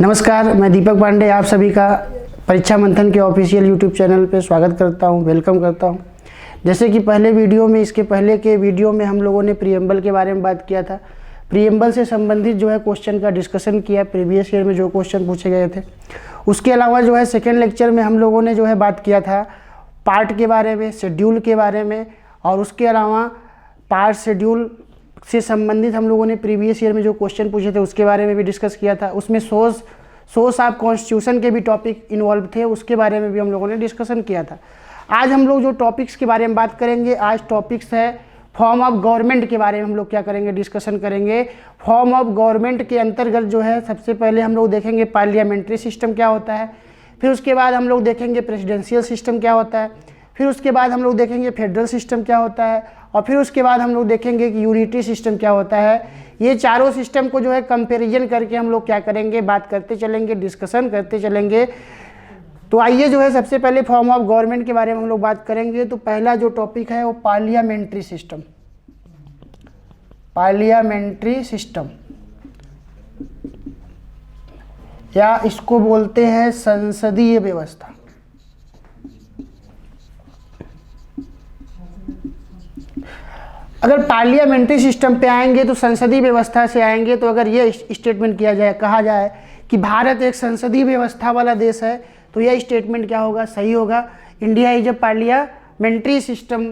नमस्कार, मैं दीपक पांडे आप सभी का परीक्षा मंथन के ऑफिशियल यूट्यूब चैनल पे स्वागत करता हूं, वेलकम करता हूं। जैसे कि पहले वीडियो में, इसके पहले के वीडियो में हम लोगों ने प्रीएम्बल के बारे में बात किया था। प्रीएम्बल से संबंधित जो है क्वेश्चन का डिस्कशन किया, प्रीवियस ईयर में जो क्वेश्चन पूछे गए थे। उसके अलावा जो है सेकेंड लेक्चर में हम लोगों ने जो है बात किया था पार्ट के बारे में, शेड्यूल के बारे में, और उसके अलावा पार्ट शेड्यूल से संबंधित हम लोगों ने प्रीवियस ईयर में जो क्वेश्चन पूछे थे उसके बारे में भी डिस्कस किया था। उसमें सोर्स ऑफ कॉन्स्टिट्यूशन के भी टॉपिक इन्वॉल्व थे, उसके बारे में भी हम लोगों ने डिस्कशन किया था। आज हम लोग जो टॉपिक्स के बारे में बात करेंगे, आज टॉपिक्स है फॉर्म ऑफ गवर्नमेंट के बारे में हम लोग क्या करेंगे, डिस्कशन करेंगे। फॉर्म ऑफ गवर्नमेंट के अंतर्गत जो है सबसे पहले हम लोग देखेंगे पार्लियामेंट्री सिस्टम क्या होता है, फिर उसके बाद हम लोग देखेंगे प्रेसिडेंशियल सिस्टम क्या होता है, फिर उसके बाद हम लोग देखेंगे फेडरल सिस्टम क्या होता है, और फिर उसके बाद हम लोग देखेंगे कि यूनिटी सिस्टम क्या होता है। ये चारों सिस्टम को जो है कंपैरिजन करके हम लोग क्या करेंगे, बात करते चलेंगे, डिस्कशन करते चलेंगे। तो आइए जो है सबसे पहले फॉर्म ऑफ गवर्नमेंट के बारे में हम लोग बात करेंगे। तो पहला जो टॉपिक है वो पार्लियामेंट्री सिस्टम। पार्लियामेंट्री सिस्टम या इसको बोलते हैं संसदीय व्यवस्था। अगर पार्लियामेंट्री सिस्टम पे आएंगे तो संसदीय व्यवस्था से आएंगे, तो अगर ये स्टेटमेंट किया जाए, कहा जाए कि भारत एक संसदीय व्यवस्था वाला देश है, तो यह स्टेटमेंट क्या होगा, सही होगा। India is a parliamentary system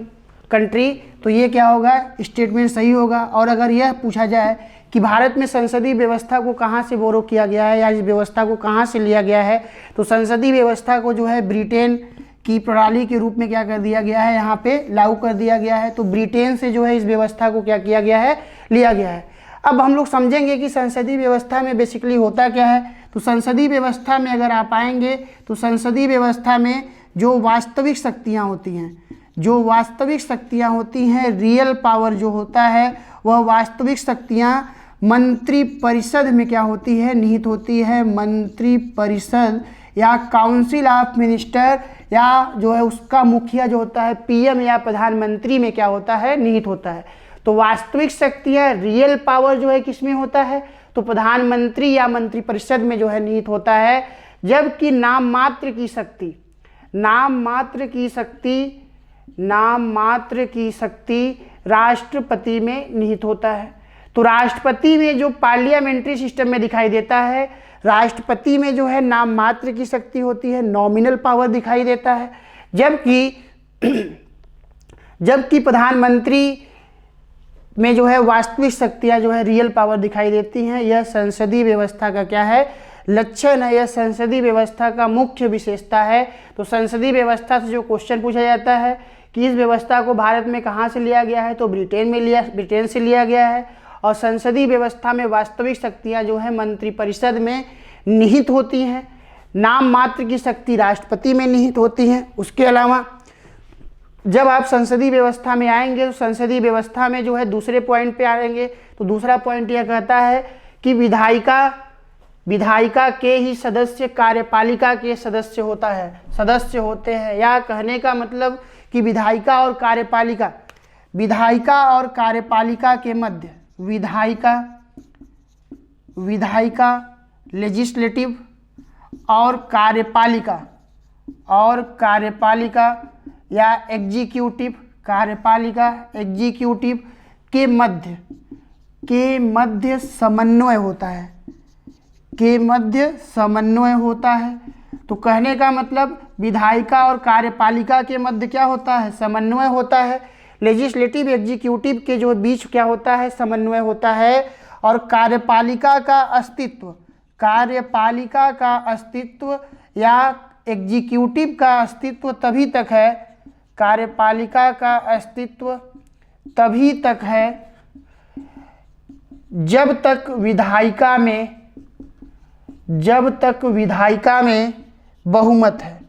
country, तो ये क्या होगा, स्टेटमेंट सही होगा। और अगर यह पूछा जाए कि भारत में संसदीय व्यवस्था को कहाँ से बोरो किया गया है या इस व्यवस्था को कहाँ से लिया गया है, तो संसदीय व्यवस्था को जो है ब्रिटेन की प्रणाली के रूप में क्या कर दिया गया है, यहाँ पे लागू कर दिया गया है। तो ब्रिटेन से जो है इस व्यवस्था को क्या किया गया है, लिया गया है। अब हम लोग समझेंगे कि संसदीय व्यवस्था में बेसिकली होता क्या है। तो संसदीय व्यवस्था में अगर आप आएंगे तो संसदीय व्यवस्था में जो वास्तविक शक्तियाँ होती हैं, जो वास्तविक शक्तियाँ होती हैं, रियल पावर जो होता है, वह वास्तविक शक्तियाँ मंत्रिपरिषद में क्या होती है, निहित होती है। मंत्रिपरिषद या काउंसिल ऑफ मिनिस्टर या जो है उसका मुखिया जो होता है पीएम या प्रधानमंत्री में क्या होता है, निहित होता है। तो वास्तविक शक्तियाँ, रियल पावर जो है किसमें होता है, तो प्रधानमंत्री या मंत्रिपरिषद में जो है निहित होता है। जबकि नाम मात्र की शक्ति, नाम मात्र की शक्ति राष्ट्रपति में निहित होता है। तो राष्ट्रपति में जो पार्लियामेंट्री सिस्टम में दिखाई देता है, राष्ट्रपति में जो है नाम मात्र की शक्ति होती है, नॉमिनल पावर दिखाई देता है। जबकि प्रधानमंत्री में जो है वास्तविक शक्तियाँ जो है रियल पावर दिखाई देती हैं। यह संसदीय व्यवस्था का क्या है, लक्षण है, यह संसदीय व्यवस्था का मुख्य विशेषता है। तो संसदीय व्यवस्था से जो क्वेश्चन पूछा जाता है कि इस व्यवस्था को भारत में कहाँ से लिया गया है, तो ब्रिटेन से लिया गया है। और संसदीय व्यवस्था में वास्तविक शक्तियाँ जो है मंत्रिपरिषद में निहित होती हैं, नाम मात्र की शक्ति राष्ट्रपति में निहित होती हैं। उसके अलावा जब आप संसदीय व्यवस्था में आएंगे तो संसदीय व्यवस्था में जो है दूसरे पॉइंट पे आएंगे, तो दूसरा पॉइंट यह कहता है कि विधायिका के ही सदस्य कार्यपालिका के सदस्य होते हैं। या कहने का मतलब कि विधायिका और कार्यपालिका के मध्य, विधायिका लेजिस्लेटिव और कार्यपालिका या एग्जीक्यूटिव, एग्जीक्यूटिव के मध्य समन्वय होता है। तो कहने का मतलब विधायिका और कार्यपालिका के मध्य क्या होता है, समन्वय होता है। लेजिस्लेटिव एग्जीक्यूटिव के जो बीच क्या होता है, समन्वय होता है। और कार्यपालिका का अस्तित्व या एग्जीक्यूटिव का अस्तित्व तभी तक है, कार्यपालिका का अस्तित्व तभी तक है जब तक विधायिका में बहुमत है।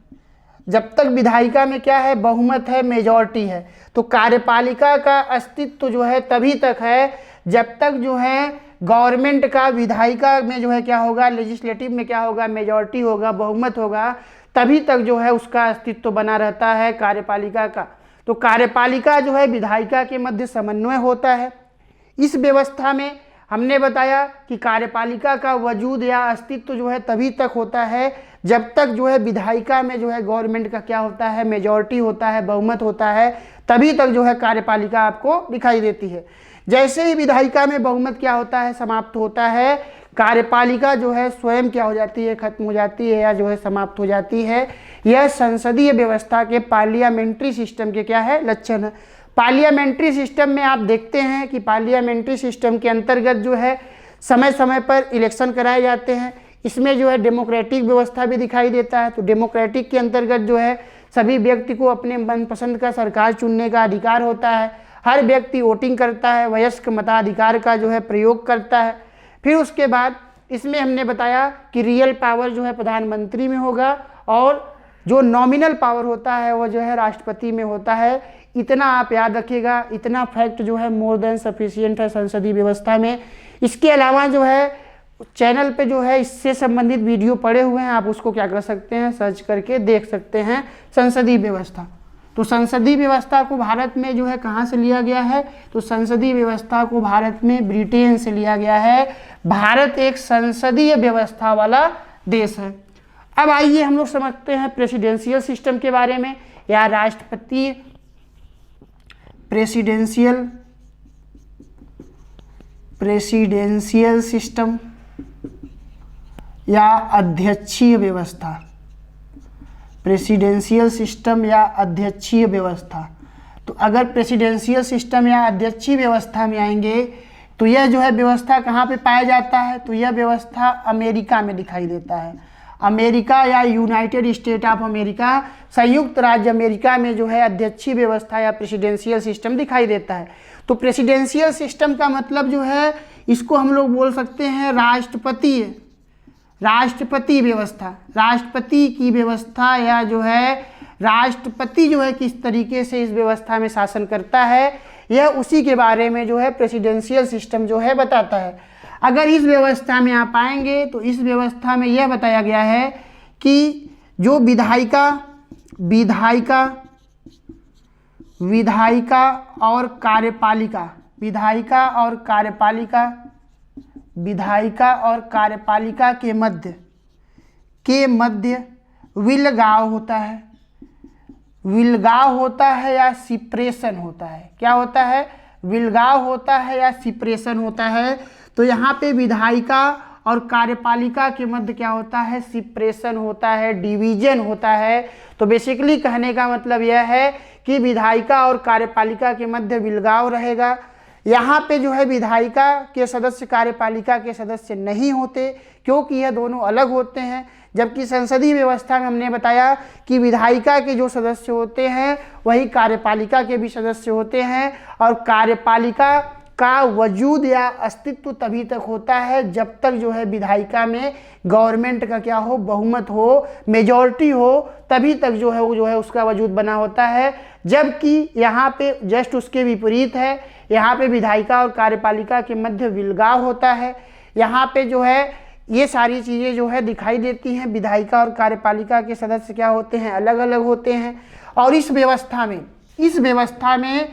जब तक विधायिका में क्या है, बहुमत है, मेजॉरिटी है। तो कार्यपालिका का अस्तित्व जो है तभी तक है जब तक जो है गवर्नमेंट का विधायिका में जो है क्या होगा, लेजिस्लेटिव में क्या होगा, मेजॉरिटी होगा, बहुमत होगा, तभी तक जो है उसका अस्तित्व बना रहता है कार्यपालिका का। तो कार्यपालिका जो है विधायिका के मध्य समन्वय होता है। इस व्यवस्था में हमने बताया कि कार्यपालिका का वजूद या अस्तित्व जो है तभी तक होता है जब तक जो है विधायिका में जो है गवर्नमेंट का क्या होता है, मेजॉरिटी होता है, बहुमत होता है, तभी तक जो है कार्यपालिका आपको दिखाई देती है। जैसे ही विधायिका में बहुमत क्या होता है, समाप्त होता है, कार्यपालिका जो है स्वयं क्या हो जाती है, खत्म हो जाती है या जो है समाप्त हो जाती है। यह संसदीय व्यवस्था के पार्लियामेंट्री सिस्टम के क्या है, लक्षण है। पार्लियामेंट्री सिस्टम में आप देखते हैं कि पार्लियामेंट्री सिस्टम के अंतर्गत जो है समय समय पर इलेक्शन कराए जाते हैं। इसमें जो है डेमोक्रेटिक व्यवस्था भी दिखाई देता है। तो डेमोक्रेटिक के अंतर्गत जो है सभी व्यक्ति को अपने मनपसंद का सरकार चुनने का अधिकार होता है। हर व्यक्ति वोटिंग करता है, वयस्क मताधिकार का जो है प्रयोग करता है। फिर उसके बाद इसमें हमने बताया कि रियल पावर जो है प्रधानमंत्री में होगा और जो नॉमिनल पावर होता है वो जो है राष्ट्रपति में होता है। इतना आप याद रखिएगा, इतना फैक्ट जो है मोर देन सफिशिएंट है संसदीय व्यवस्था में। इसके अलावा जो है चैनल पे जो है इससे संबंधित वीडियो पड़े हुए हैं, आप उसको क्या कर सकते हैं, सर्च करके देख सकते हैं संसदीय व्यवस्था। तो संसदीय व्यवस्था को भारत में जो है कहाँ से लिया गया है, तो संसदीय व्यवस्था को भारत में ब्रिटेन से लिया गया है। भारत एक संसदीय व्यवस्था वाला देश है। अब आइए हम लोग समझते हैं प्रेसिडेंशियल सिस्टम के बारे में, या राष्ट्रपति प्रेसिडेंशियल सिस्टम या अध्यक्षीय व्यवस्था। प्रेसिडेंशियल सिस्टम या अध्यक्षीय व्यवस्था। तो अगर प्रेसिडेंशियल सिस्टम या अध्यक्षीय व्यवस्था में आएंगे तो यह जो है व्यवस्था कहाँ पे पाया जाता है, तो यह व्यवस्था अमेरिका में दिखाई देता है। अमेरिका या यूनाइटेड स्टेट ऑफ अमेरिका, संयुक्त राज्य अमेरिका में जो है अध्यक्षीय व्यवस्था या प्रेसिडेंशियल सिस्टम दिखाई देता है। तो प्रेसिडेंशियल सिस्टम का मतलब जो है इसको हम लोग बोल सकते हैं राष्ट्रपति व्यवस्था। राष्ट्रपति की व्यवस्था या जो है राष्ट्रपति जो है किस तरीके से इस व्यवस्था में शासन करता है, यह उसी के बारे में जो है प्रेसिडेंशियल सिस्टम जो है बताता है। अगर इस व्यवस्था में आप आएंगे तो इस व्यवस्था में यह बताया गया है कि जो विधायिका और कार्यपालिका के मध्य विलगाव होता है या सिपरेशन होता है। क्या होता है, विलगाव होता है या सिपरेशन होता है। तो यहाँ पे विधायिका और कार्यपालिका के मध्य क्या होता है, सिपरेशन होता है, डिवीजन होता है। तो बेसिकली कहने का मतलब यह है कि विधायिका और कार्यपालिका के मध्य विलगाव रहेगा। यहाँ पे जो है विधायिका के सदस्य कार्यपालिका के सदस्य नहीं होते, क्योंकि यह दोनों अलग होते हैं। जबकि संसदीय व्यवस्था में हमने बताया कि विधायिका के जो सदस्य होते हैं वही कार्यपालिका के भी सदस्य होते हैं, और कार्यपालिका का वजूद या अस्तित्व तभी तक होता है जब तक जो है विधायिका में गवर्नमेंट का क्या हो, बहुमत हो, मेजॉरिटी हो, तभी तक जो है वो उसका वजूद बना होता है। जबकि यहाँ पे जस्ट उसके विपरीत है, यहाँ पे विधायिका और कार्यपालिका के मध्य विलगाव होता है। यहाँ पे जो है ये सारी चीज़ें जो है दिखाई देती हैं। विधायिका और कार्यपालिका के सदस्य क्या होते हैं, अलग अलग होते हैं। और इस व्यवस्था में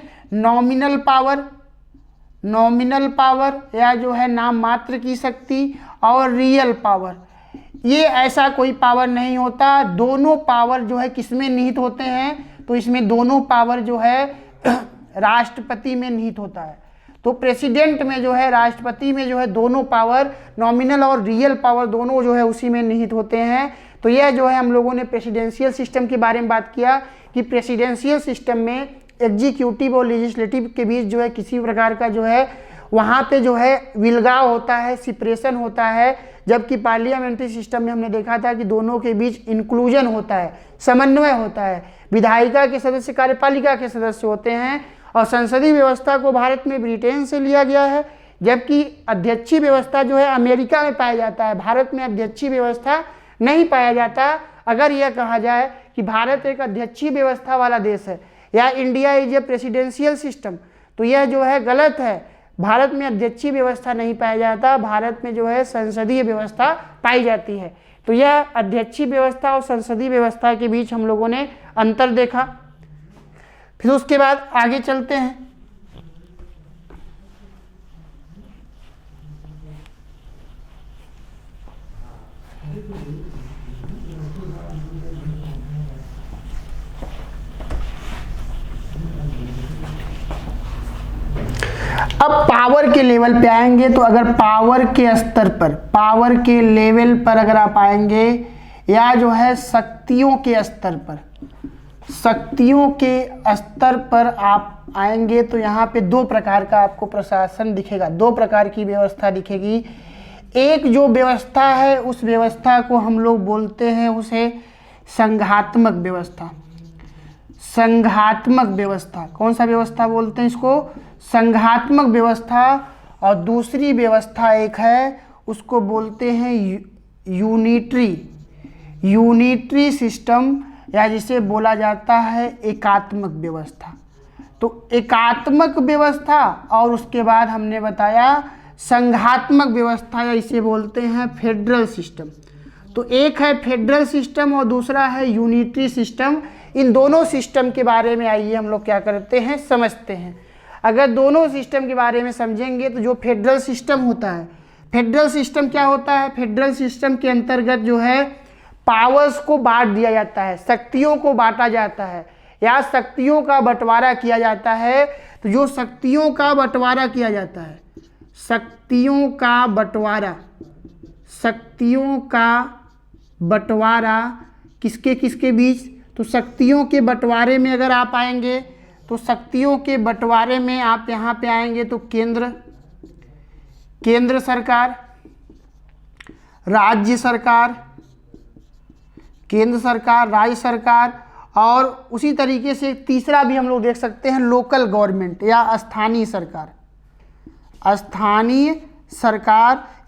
नॉमिनल पावर या जो है नाम मात्र की शक्ति और रियल पावर, ये ऐसा कोई पावर नहीं होता। दोनों पावर जो है किसमें निहित होते हैं, तो इसमें दोनों पावर जो है राष्ट्रपति में निहित होता है। तो प्रेसिडेंट में जो है, राष्ट्रपति में जो है दोनों पावर, नॉमिनल और रियल पावर दोनों जो है उसी में निहित होते हैं। तो यह जो है हम लोगों ने प्रेसिडेंशियल सिस्टम के बारे में बात किया कि प्रेसिडेंशियल सिस्टम में एग्जीक्यूटिव और लेजिस्लेटिव के बीच जो है किसी प्रकार का जो है वहाँ पे जो है विलगाव होता है, सिपरेशन होता है। जबकि पार्लियामेंट्री सिस्टम में हमने देखा था कि दोनों के बीच इंक्लूजन होता है, समन्वय होता है। विधायिका के सदस्य कार्यपालिका के सदस्य होते हैं। और संसदीय व्यवस्था को भारत में ब्रिटेन से लिया गया है, जबकि अध्यक्षीय व्यवस्था जो है अमेरिका में पाया जाता है। भारत में अध्यक्षीय व्यवस्था नहीं पाया जाता। अगर यह कहा जाए कि भारत एक अध्यक्षीय व्यवस्था वाला देश है या India is a presidential system, तो यह जो है गलत है। भारत में अध्यक्षीय व्यवस्था नहीं पाया जाता, भारत में जो है संसदीय व्यवस्था पाई जाती है। तो यह अध्यक्षीय व्यवस्था और संसदीय व्यवस्था के बीच हम लोगों ने अंतर देखा। फिर उसके बाद आगे चलते हैं। अब पावर के लेवल पे आएंगे तो अगर पावर के स्तर पर, पावर के लेवल पर अगर आप आएंगे या जो है शक्तियों के स्तर पर, शक्तियों के स्तर पर आप आएंगे तो यहाँ पे दो प्रकार का आपको प्रशासन दिखेगा, दो प्रकार की व्यवस्था दिखेगी। एक जो व्यवस्था है उस व्यवस्था को हम लोग बोलते हैं उसे संघात्मक व्यवस्था। संघात्मक व्यवस्था, कौन सा व्यवस्था बोलते हैं इसको? संघात्मक व्यवस्था। और दूसरी व्यवस्था एक है उसको बोलते हैं यूनिटरी सिस्टम, या जिसे बोला जाता है एकात्मक व्यवस्था। तो एकात्मक व्यवस्था और उसके बाद हमने बताया संघात्मक व्यवस्था, या इसे बोलते हैं फेडरल सिस्टम। तो एक है फेडरल सिस्टम और दूसरा है यूनिटरी सिस्टम। इन दोनों सिस्टम के बारे में आइए हम लोग क्या करते हैं, समझते हैं। अगर दोनों सिस्टम के बारे में समझेंगे तो जो फेडरल सिस्टम होता है, फेडरल सिस्टम क्या होता है? फेडरल सिस्टम के अंतर्गत जो है पावर्स को बांट दिया जाता है, शक्तियों को बांटा जाता है या शक्तियों का बंटवारा किया जाता है। तो जो शक्तियों का बंटवारा किया जाता है, शक्तियों का बंटवारा किसके किसके बीच? तो शक्तियों के बंटवारे में अगर आप आएंगे तो शक्तियों के बंटवारे में आप यहाँ पे आएंगे तो केंद्र सरकार, राज्य सरकार, केंद्र सरकार, राज्य सरकार, और उसी तरीके से तीसरा भी हम लोग देख सकते हैं लोकल गवर्नमेंट या स्थानीय सरकार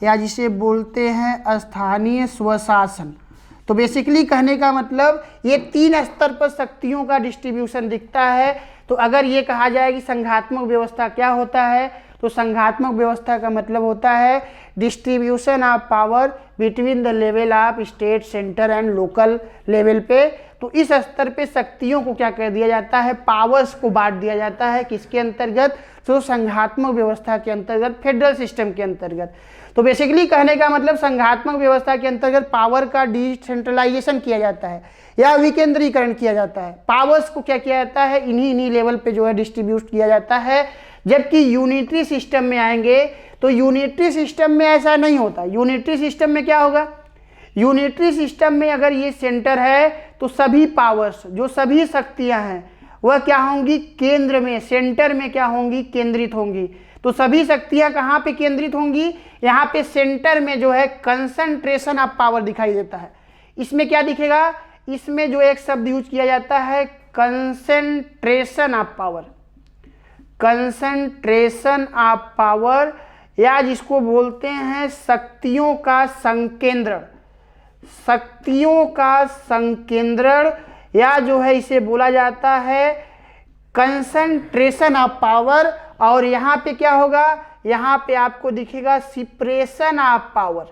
या जिसे बोलते हैं स्थानीय स्वशासन। तो बेसिकली कहने का मतलब ये तीन स्तर पर शक्तियों का डिस्ट्रीब्यूशन दिखता है। तो अगर ये कहा जाए कि संघात्मक व्यवस्था क्या होता है, तो संघात्मक व्यवस्था का मतलब होता है distribution of power between the level of state, centre and local level पे। तो इस स्तर पे शक्तियों को क्या कर दिया जाता है, पावर्स को बांट दिया जाता है। किसके अंतर्गत? तो संघात्मक व्यवस्था के अंतर्गत, फेडरल सिस्टम के अंतर्गत। तो बेसिकली कहने का मतलब संघात्मक व्यवस्था के अंतर्गत पावर का डिसेंट्रलाइजेशन किया जाता है या विकेंद्रीकरण किया जाता है। पावर्स को क्या किया जाता है, इन्हीं लेवल पे जो है डिस्ट्रीब्यूट किया जाता है। जबकि यूनिटरी सिस्टम में आएंगे तो यूनिटरी सिस्टम में ऐसा नहीं होता। यूनिटरी सिस्टम में क्या होगा? यूनिटरी सिस्टम में अगर ये सेंटर है तो सभी पावर्स, जो सभी शक्तियां हैं वह क्या होंगी? केंद्र में, सेंटर में क्या होंगी? केंद्रित होंगी। तो सभी शक्तियां कहाँ पे केंद्रित होंगी? यहाँ पे सेंटर में जो है कंसंट्रेशन ऑफ पावर दिखाई देता है। इसमें क्या दिखेगा? इसमें जो एक शब्द यूज किया जाता है concentration of power, concentration of power, या जिसको बोलते हैं शक्तियों का संकेंद्रण, शक्तियों का संकेंद्रण, या जो है इसे बोला जाता है कंसंट्रेशन ऑफ पावर। और यहाँ पे क्या होगा? यहाँ पे आपको दिखेगा सिपरेशन ऑफ पावर।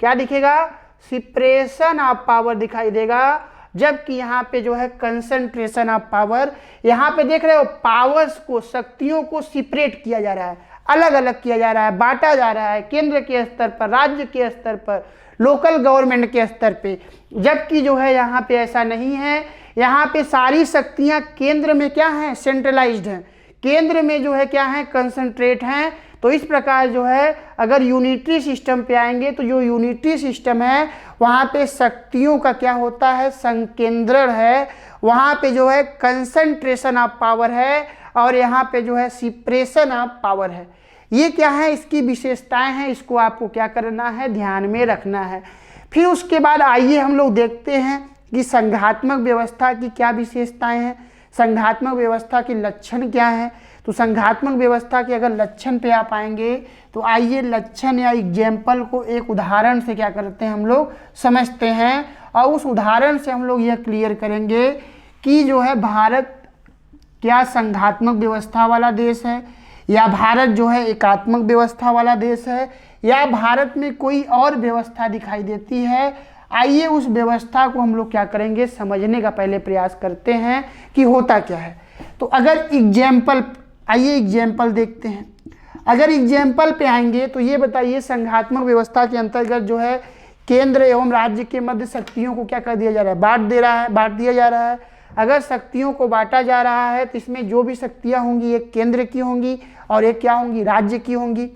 क्या दिखेगा? सिपरेशन ऑफ पावर दिखाई देगा। जबकि यहाँ पे जो है कंसंट्रेशन ऑफ पावर, यहाँ पे देख रहे हो पावर्स को, शक्तियों को सिपरेट किया जा रहा है, अलग अलग किया जा रहा है, बांटा जा रहा है केंद्र के स्तर पर, राज्य के स्तर पर, लोकल गवर्नमेंट के स्तर पे। जबकि जो है यहाँ पे ऐसा नहीं है। यहाँ पे सारी शक्तियाँ केंद्र में क्या हैं? सेंट्रलाइज्ड हैं। केंद्र में जो है क्या है? कंसंट्रेट हैं। तो इस प्रकार जो है अगर यूनिटरी सिस्टम पे आएंगे तो जो यूनिटरी सिस्टम है वहाँ पे शक्तियों का क्या होता है? संकेंद्रण है। वहाँ पे जो है कंसंट्रेशन ऑफ पावर है और यहाँ पे जो है सिपरेशन ऑफ पावर है। ये क्या है? इसकी विशेषताएं हैं। इसको आपको क्या करना है? ध्यान में रखना है। फिर उसके बाद आइए हम लोग देखते हैं कि संघात्मक व्यवस्था की क्या विशेषताएं हैं, संघात्मक व्यवस्था के लक्षण क्या हैं। तो संघात्मक व्यवस्था के अगर लक्षण पे आप आएंगे तो आइए लक्षण या एग्जाम्पल को एक उदाहरण से क्या करते हैं, हम लोग समझते हैं। और उस उदाहरण से हम लोग यह क्लियर करेंगे कि जो है भारत क्या संघात्मक व्यवस्था वाला देश है, या भारत जो है एकात्मक व्यवस्था वाला देश है, या भारत में कोई और व्यवस्था दिखाई देती है। आइए उस व्यवस्था को हम लोग क्या करेंगे, समझने का पहले प्रयास करते हैं कि होता क्या है। तो अगर एग्जाम्पल, आइए एग्जाम्पल देखते हैं। अगर एग्जाम्पल पे आएंगे तो ये बताइए संघात्मक व्यवस्था के अंतर्गत जो है केंद्र एवं राज्य के मध्य शक्तियों को क्या कर दिया जा रहा है? बांट दिया जा रहा है। अगर शक्तियों को बांटा जा रहा है तो इसमें जो भी शक्तियां होंगी एक केंद्र की होंगी और एक क्या होंगी, राज्य की होंगी।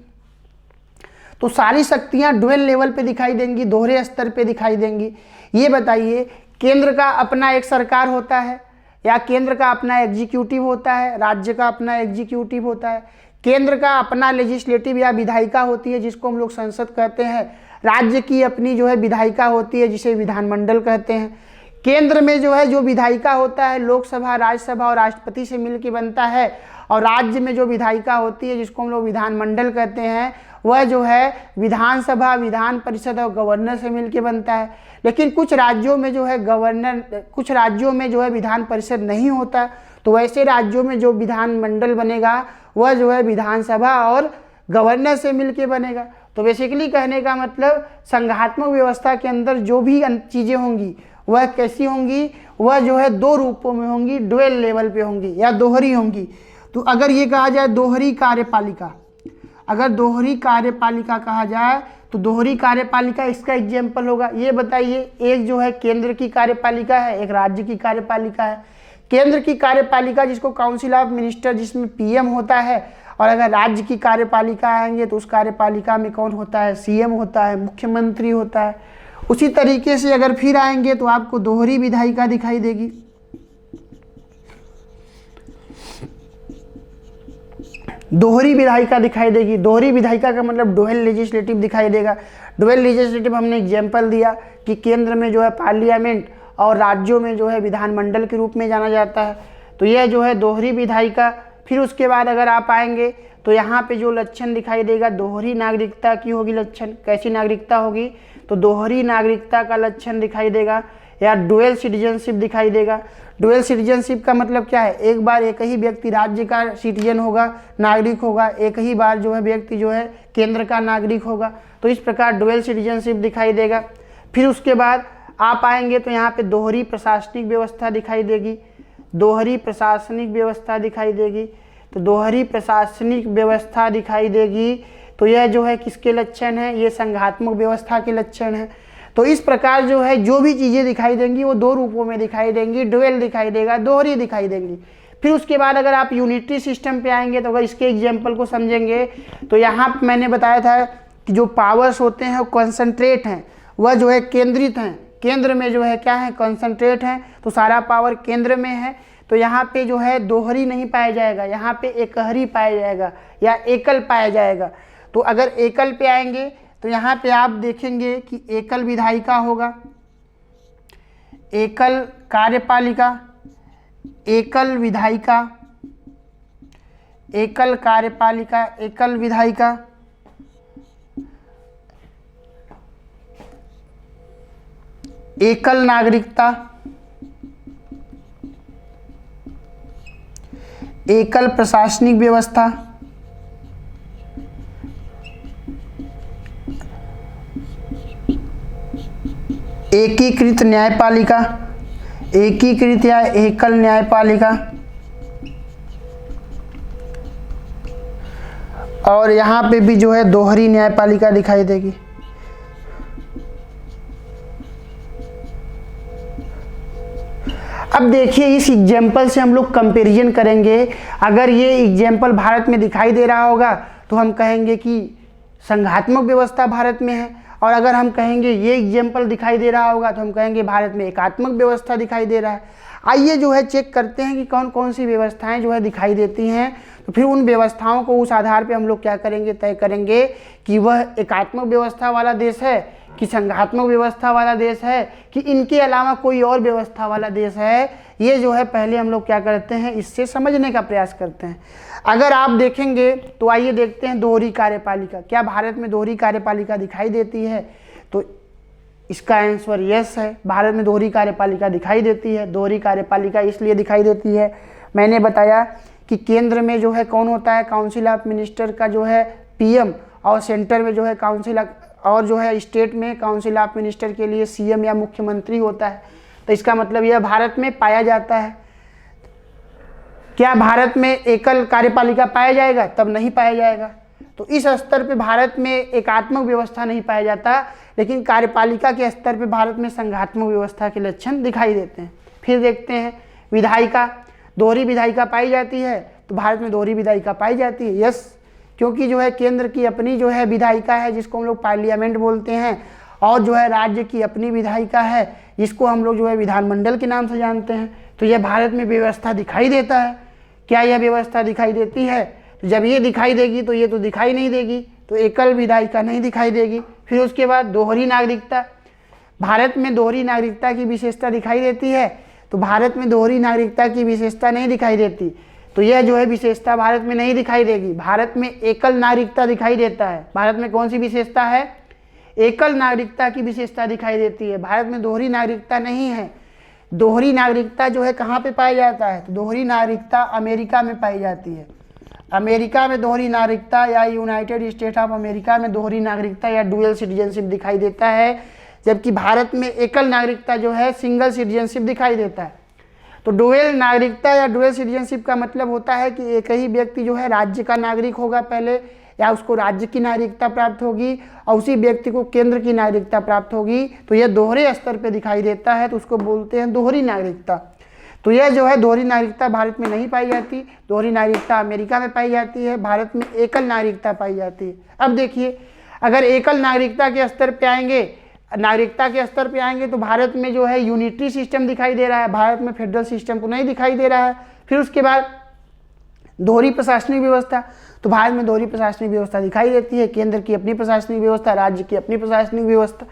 तो सारी शक्तियां डुअल लेवल पे दिखाई देंगी, दोहरे स्तर पे दिखाई देंगी। ये बताइए, केंद्र का अपना एक सरकार होता है या केंद्र का अपना एग्जीक्यूटिव होता है, राज्य का अपना एग्जीक्यूटिव होता है, केंद्र का अपना लेजिस्लेटिव या विधायिका होती है जिसको हम लोग संसद कहते हैं, राज्य की अपनी जो है विधायिका होती है जिसे विधानमंडल कहते हैं। केंद्र में जो है जो विधायिका होता है लोकसभा, राज्यसभा और राष्ट्रपति से मिलकर बनता है, और राज्य में जो विधायिका होती है जिसको हम लोग विधानमंडल कहते हैं वह जो है विधानसभा, विधान परिषद और गवर्नर से मिलकर बनता है। लेकिन कुछ राज्यों में जो है कुछ राज्यों में जो है विधान परिषद नहीं होता, तो वैसे राज्यों में जो विधानमंडल बनेगा वह जो है विधानसभा और गवर्नर से मिलकर बनेगा। तो बेसिकली कहने का मतलब संघात्मक व्यवस्था के अंदर जो भी चीज़ें होंगी वह कैसी होंगी, वह जो है दो रूपों में होंगी, डुअल लेवल पे होंगी या दोहरी होंगी। तो अगर ये कहा जाए दोहरी कार्यपालिका, अगर दोहरी कार्यपालिका कहा जाए तो दोहरी कार्यपालिका इसका एग्जाम्पल होगा। ये बताइए, एक जो है केंद्र की कार्यपालिका है, एक राज्य की कार्यपालिका है। केंद्र की कार्यपालिका जिसको काउंसिल ऑफ मिनिस्टर, जिसमें पीएम होता है, और अगर राज्य की कार्यपालिका आएंगे तो उस कार्यपालिका में कौन होता है, सीएम होता है, मुख्यमंत्री होता है। उसी तरीके से अगर फिर आएंगे तो आपको दोहरी विधायिका दिखाई देगी। दोहरी विधायिका दिखाई देगी। दोहरी विधायिका का मतलब डुअल लेजिस्लेटिव दिखाई देगा। डुअल लेजिस्लेटिव हमने एग्जाम्पल दिया कि केंद्र में जो है पार्लियामेंट और राज्यों में जो है विधानमंडल के रूप में जाना जाता है। तो यह जो है दोहरी विधायिका। फिर उसके बाद अगर आप आएंगे तो यहाँ पे जो लक्षण दिखाई देगा दोहरी नागरिकता की होगी लक्षण। कैसी नागरिकता होगी, तो दोहरी नागरिकता का लक्षण दिखाई देगा, या डुअल सिटीजनशिप दिखाई देगा। डुअल सिटीजनशिप का मतलब क्या है, एक बार एक ही व्यक्ति राज्य का सिटीजन होगा, नागरिक होगा, एक ही बार जो है व्यक्ति जो है केंद्र का नागरिक होगा। तो इस प्रकार डुअल सिटीजनशिप दिखाई देगा। फिर उसके बाद आप आएंगे तो यहाँ पे दोहरी प्रशासनिक व्यवस्था दिखाई देगी। दोहरी प्रशासनिक व्यवस्था दिखाई देगी। तो दोहरी प्रशासनिक व्यवस्था दिखाई देगी, तो यह जो है किसके लक्षण है, ये संघात्मक व्यवस्था के लक्षण है। तो इस प्रकार जो है जो भी चीज़ें दिखाई देंगी वो दो रूपों में दिखाई देंगी, डुअल दिखाई देगा, दोहरी दिखाई देंगी। फिर उसके बाद अगर आप यूनिटरी सिस्टम पे आएंगे तो अगर इसके एग्जाम्पल को समझेंगे तो यहाँ मैंने बताया था कि जो पावर्स होते हैं वो कॉन्सेंट्रेट हैं, वह जो है केंद्रित हैं। केंद्र में जो है क्या है, कॉन्सेंट्रेट हैं, तो सारा पावर केंद्र में है। तो यहाँ पे जो है दोहरी नहीं पाया जाएगा, यहाँ पे एकहरी पाया जाएगा या एकल पाया जाएगा। तो अगर एकल पे आएंगे तो यहाँ पे आप देखेंगे कि एकल विधायिका होगा, एकल कार्यपालिका, एकल विधायिका, एकल कार्यपालिका, एकल विधायिका, एकल नागरिकता, एकल प्रशासनिक व्यवस्था, एकीकृत न्यायपालिका, एकीकृत या एकल न्यायपालिका, और यहाँ पे भी जो है दोहरी न्यायपालिका दिखाई देगी। अब देखिए इस एग्जाम्पल से हम लोग कंपैरिजन करेंगे। अगर ये एग्जाम्पल भारत में दिखाई दे रहा होगा तो हम कहेंगे कि संघात्मक व्यवस्था भारत में है, और अगर हम कहेंगे ये एग्जाम्पल दिखाई दे रहा होगा तो हम कहेंगे भारत में एकात्मक व्यवस्था दिखाई दे रहा है। आइए जो है चेक करते हैं कि कौन कौन सी व्यवस्थाएं जो है दिखाई देती हैं, तो फिर उन व्यवस्थाओं को उस आधार पे हम लोग क्या करेंगे, तय करेंगे कि वह एकात्मक व्यवस्था वाला देश है कि संघात्मक व्यवस्था वाला देश है कि इनके अलावा कोई और व्यवस्था वाला देश है। ये जो है पहले हम लोग क्या करते हैं, इससे समझने का प्रयास करते हैं। अगर आप देखेंगे तो आइए देखते हैं दोहरी कार्यपालिका। क्या भारत में दोहरी कार्यपालिका दिखाई देती है, तो इसका आंसर यस है, भारत में दोहरी कार्यपालिका दिखाई देती है। दोहरी कार्यपालिका इसलिए दिखाई देती है, मैंने बताया कि केंद्र में जो है कौन होता है, काउंसिल ऑफ मिनिस्टर का जो है पीएम, और सेंटर में जो है काउंसिल, और जो है स्टेट में काउंसिल ऑफ मिनिस्टर के लिए सीएम या मुख्यमंत्री होता है। तो इसका मतलब यह भारत में पाया जाता है। क्या भारत में एकल कार्यपालिका पाया जाएगा, तब नहीं पाया जाएगा। तो इस स्तर पे भारत में एकात्मक व्यवस्था नहीं पाया जाता, लेकिन कार्यपालिका के स्तर पे भारत में संघात्मक व्यवस्था के लक्षण दिखाई देते हैं। फिर देखते हैं विधायिका, दोहरी विधायिका पाई जाती है, तो भारत में दोहरी विधायिका पाई जाती है। यस, क्योंकि जो है केंद्र की अपनी जो है विधायिका है जिसको हम लोग पार्लियामेंट बोलते हैं, और जो है राज्य की अपनी विधायिका है जिसको हम लोग जो है विधानमंडल के नाम से जानते हैं। तो यह भारत में व्यवस्था दिखाई देता है। क्या यह व्यवस्था दिखाई देती है? तो जब ये दिखाई देगी तो ये तो दिखाई नहीं देगी, तो एकल विधायिका नहीं दिखाई देगी। फिर उसके बाद दोहरी नागरिकता, भारत में दोहरी नागरिकता की विशेषता दिखाई देती है, तो भारत में दोहरी नागरिकता की विशेषता नहीं दिखाई देती, तो यह जो है विशेषता भारत में नहीं दिखाई देगी। भारत में एकल नागरिकता दिखाई देता है। भारत में कौन सी विशेषता है? एकल नागरिकता की विशेषता दिखाई देती है। भारत में दोहरी नागरिकता नहीं है। दोहरी नागरिकता जो है कहाँ पे पाया जाता है? तो दोहरी नागरिकता अमेरिका में पाई जाती है। अमेरिका में दोहरी नागरिकता या यूनाइटेड स्टेट ऑफ अमेरिका में दोहरी नागरिकता या डुअल सिटीजनशिप दिखाई देता है, जबकि भारत में एकल नागरिकता जो है सिंगल सिटीजनशिप दिखाई देता है। तो डुअल नागरिकता या डुअल सिटीजनशिप का मतलब होता है कि एक ही व्यक्ति जो है राज्य का नागरिक होगा पहले, या उसको राज्य की नागरिकता प्राप्त होगी और उसी व्यक्ति को केंद्र की नागरिकता प्राप्त होगी, तो यह दोहरे स्तर पे दिखाई देता है, तो उसको बोलते हैं दोहरी नागरिकता। तो यह जो है दोहरी नागरिकता भारत में नहीं पाई जाती। दोहरी नागरिकता अमेरिका में पाई जाती है, भारत में एकल नागरिकता पाई जाती है। अब देखिए, अगर एकल नागरिकता के स्तर पे आएंगे, तो भारत में जो है यूनिटरी सिस्टम दिखाई दे रहा है, भारत में फेडरल सिस्टम तो नहीं दिखाई दे रहा है। फिर उसके बाद दोहरी प्रशासनिक व्यवस्था, तो भारत में दोहरी प्रशासनिक व्यवस्था दिखाई देती है, केंद्र की अपनी प्रशासनिक व्यवस्था, राज्य की अपनी प्रशासनिक व्यवस्था।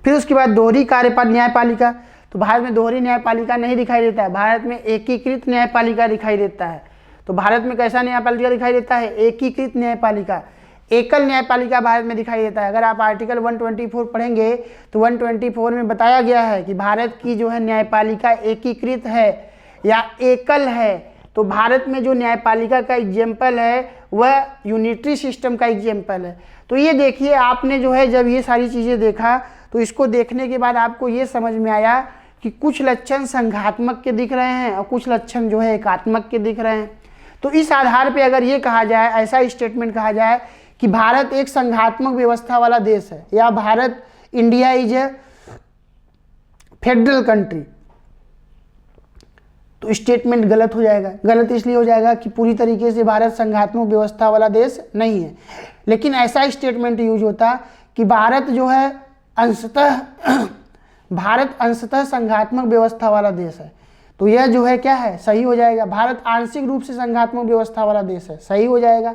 फिर उसके बाद दोहरी न्यायपालिका, तो भारत में दोहरी न्यायपालिका नहीं दिखाई देता है, भारत में एकीकृत न्यायपालिका दिखाई देता है। तो भारत में कैसा न्यायपालिका दिखाई देता है? एकीकृत न्यायपालिका। एकल न्यायपालिका भारत में दिखाई देता है। अगर आप आर्टिकल 124 पढ़ेंगे तो 124 में बताया गया है कि भारत की जो है न्यायपालिका एकीकृत है या एकल है। तो भारत में जो न्यायपालिका का एग्जाम्पल है वह यूनिटरी सिस्टम का एग्जाम्पल है। तो ये देखिए, आपने जो है जब ये सारी चीज़ें देखा तो इसको देखने के बाद आपको ये समझ में आया कि कुछ लक्षण संघात्मक के दिख रहे हैं और कुछ लक्षण जो है एकात्मक के दिख रहे हैं। तो इस आधार पे अगर ये कहा जाए, ऐसा स्टेटमेंट कहा जाए कि भारत एक संघात्मक व्यवस्था वाला देश है, या Bharat India is a federal country, तो स्टेटमेंट गलत हो जाएगा। गलत इसलिए हो जाएगा कि पूरी तरीके से भारत संघात्मक व्यवस्था वाला देश नहीं है। लेकिन ऐसा स्टेटमेंट यूज होता कि भारत जो है अंशतः संघात्मक व्यवस्था वाला देश है, तो यह जो है क्या है? सही हो जाएगा। भारत आंशिक रूप से संघात्मक व्यवस्था वाला देश है, सही हो जाएगा,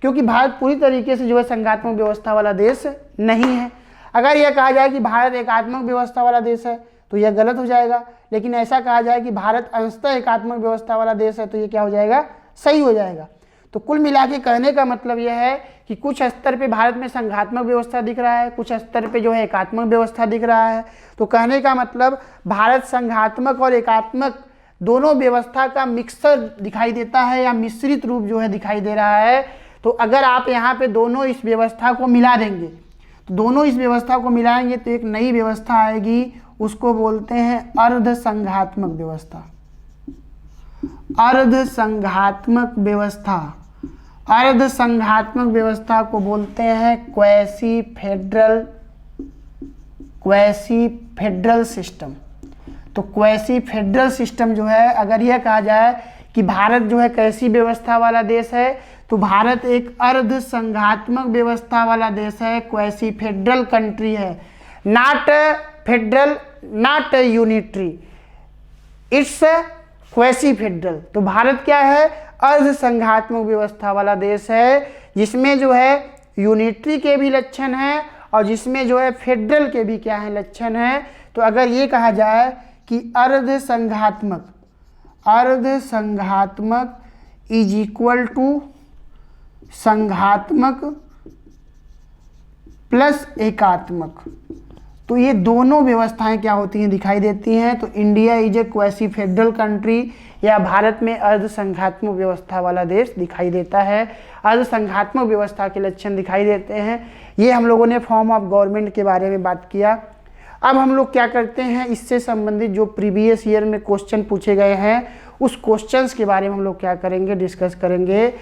क्योंकि भारत पूरी तरीके से जो है संघात्मक व्यवस्था वाला देश नहीं है। अगर यह कहा जाए कि भारत एकात्मक व्यवस्था वाला देश है तो यह गलत हो जाएगा। लेकिन ऐसा कहा जाए कि भारत अंशतः एकात्मक व्यवस्था वाला देश है तो ये क्या हो जाएगा? सही हो जाएगा। तो कुल मिला के कहने का मतलब यह है कि कुछ स्तर पे भारत में संघात्मक व्यवस्था दिख रहा है, कुछ स्तर पे जो है एकात्मक व्यवस्था दिख रहा है। तो कहने का मतलब भारत संघात्मक और एकात्मक दोनों व्यवस्था का मिक्सर दिखाई देता है, या मिश्रित रूप जो है दिखाई दे रहा है। तो अगर आप यहाँ पे दोनों इस व्यवस्था को मिला देंगे, तो दोनों इस व्यवस्था को मिलाएंगे तो एक नई व्यवस्था आएगी, उसको बोलते हैं अर्ध संघात्मक व्यवस्था। अर्ध संघात्मक व्यवस्था, अर्ध संघात्मक व्यवस्था को बोलते हैं क्वैसी फेडरल सिस्टम। तो क्वैसी फेडरल सिस्टम जो है, अगर यह कहा जाए कि भारत जो है कैसी व्यवस्था वाला देश है, तो भारत एक अर्ध संघात्मक व्यवस्था वाला देश है, क्वैसी फेडरल कंट्री है, not federal, not unitary, it's quasi federal. तो भारत क्या है? अर्ध संघात्मक व्यवस्था वाला देश है, जिसमें जो है यूनिटरी के भी लक्षण हैं और जिसमें जो है फेडरल के भी क्या है? लक्षण हैं। तो अगर ये कहा जाए कि अर्ध संघात्मक इज इक्वल टू संघात्मक प्लस एकात्मक, तो ये दोनों व्यवस्थाएं क्या होती हैं? दिखाई देती हैं। तो India is a quasi federal country, या भारत में अर्ध संघात्मक व्यवस्था वाला देश दिखाई देता है। अर्ध संघात्मक व्यवस्था के लक्षण दिखाई देते हैं। ये हम लोगों ने फॉर्म ऑफ गवर्नमेंट के बारे में बात किया। अब हम लोग क्या करते हैं, इससे संबंधित जो प्रीवियस ईयर में क्वेश्चन पूछे गए हैं उस क्वेश्चंस के बारे में हम लोग क्या करेंगे? डिस्कस करेंगे।